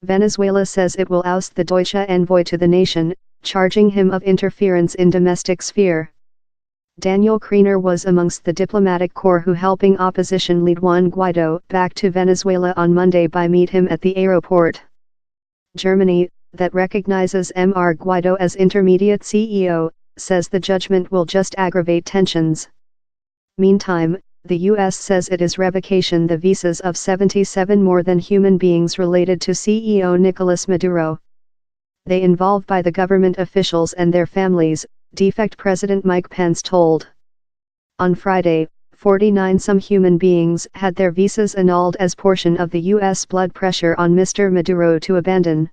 Venezuela says it will oust the Deutsche Envoy to the nation, charging him of interference in domestic sphere. Daniel Kriener was amongst the diplomatic corps who helping opposition lead Juan Guaidó back to Venezuela on Monday by meet him at the airport. Germany, that recognizes Mr. Guaidó as intermediate CEO, says the judgment will just aggravate tensions. Meantime, the U.S. says it is revocation the visas of 77 more than human beings related to CEO Nicolás Maduro. They involved by the government officials and their families, defect President Mike Pence told. On Friday, 49 some human beings had their visas annulled as portion of the U.S. blood pressure on Mr. Maduro to abandon.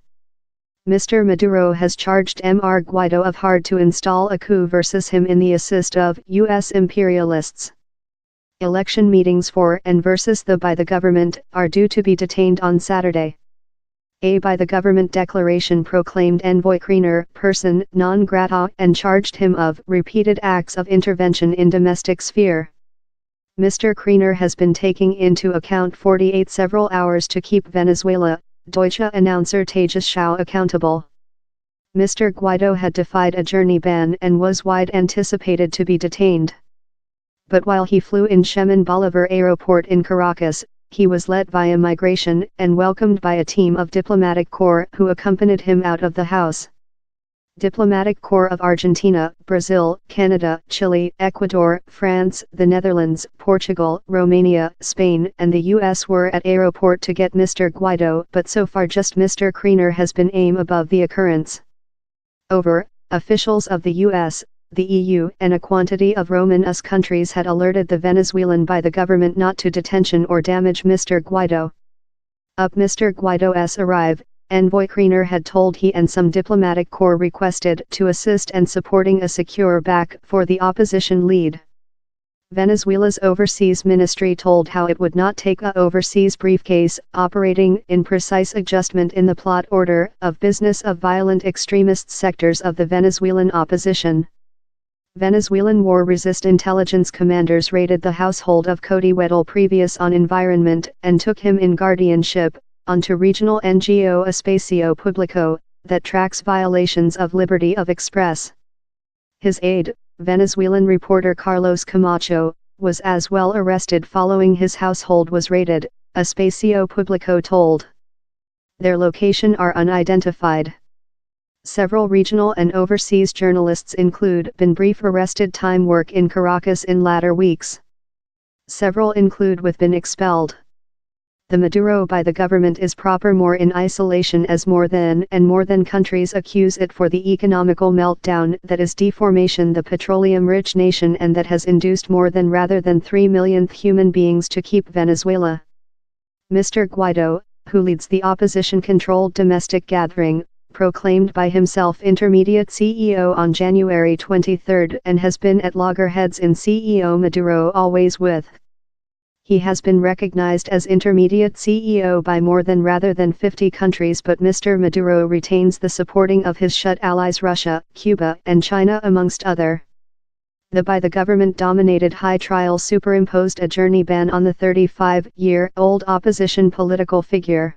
Mr. Maduro has charged Mr. Guaidó of hard to install a coup versus him in the assist of U.S. imperialists. Election meetings for and versus the by the government are due to be detained on Saturday. A by the government declaration proclaimed Envoy Kriener person non grata and charged him of repeated acts of intervention in domestic sphere. Mr. Kriener has been taking into account 48 several hours to keep Venezuela, Deutsche announcer Tejas Shao accountable. Mr. Guaidó had defied a journey ban and was wide anticipated to be detained. But while he flew in Shemin Bolivar Airport in Caracas, he was let via migration and welcomed by a team of diplomatic corps who accompanied him out of the house. Diplomatic Corps of Argentina, Brazil, Canada, Chile, Ecuador, France, the Netherlands, Portugal, Romania, Spain and the US were at airport to get Mr. Guaidó, but so far just Mr. Kriener has been aim above the occurrence. Officials of the US, the EU and a quantity of Roman-US countries had alerted the Venezuelan by the government not to detention or damage Mr. Guaidó. Mr. Guaidó's arrive, Envoy Kriener had told he and some diplomatic corps requested to assist and supporting a secure back for the opposition lead. Venezuela's overseas ministry told how it would not take a overseas briefcase operating in precise adjustment in the plot order of business of violent extremist sectors of the Venezuelan opposition. Venezuelan war-resist intelligence commanders raided the household of Cody Weddle previous on environment and took him in guardianship, onto regional NGO Espacio Público, that tracks violations of liberty of express. His aide, Venezuelan reporter Carlos Camacho, was as well arrested following his household was raided, Espacio Público told. Their location are unidentified. Several regional and overseas journalists include been brief arrested time work in Caracas in latter weeks. Several include with been expelled. The Maduro by the government is proper more in isolation as more than countries accuse it for the economical meltdown that is deformation the petroleum-rich nation and that has induced more than rather than 3 millionth human beings to keep Venezuela. Mr. Guaidó, who leads the opposition-controlled domestic gathering, proclaimed by himself intermediate CEO on January 23 and has been at loggerheads in CEO Maduro always with. He has been recognized as intermediate CEO by more than rather than 50 countries, but Mr. Maduro retains the supporting of his shut allies Russia, Cuba and China amongst other. The by the government-dominated high trial superimposed a journey ban on the 35-year-old opposition political figure.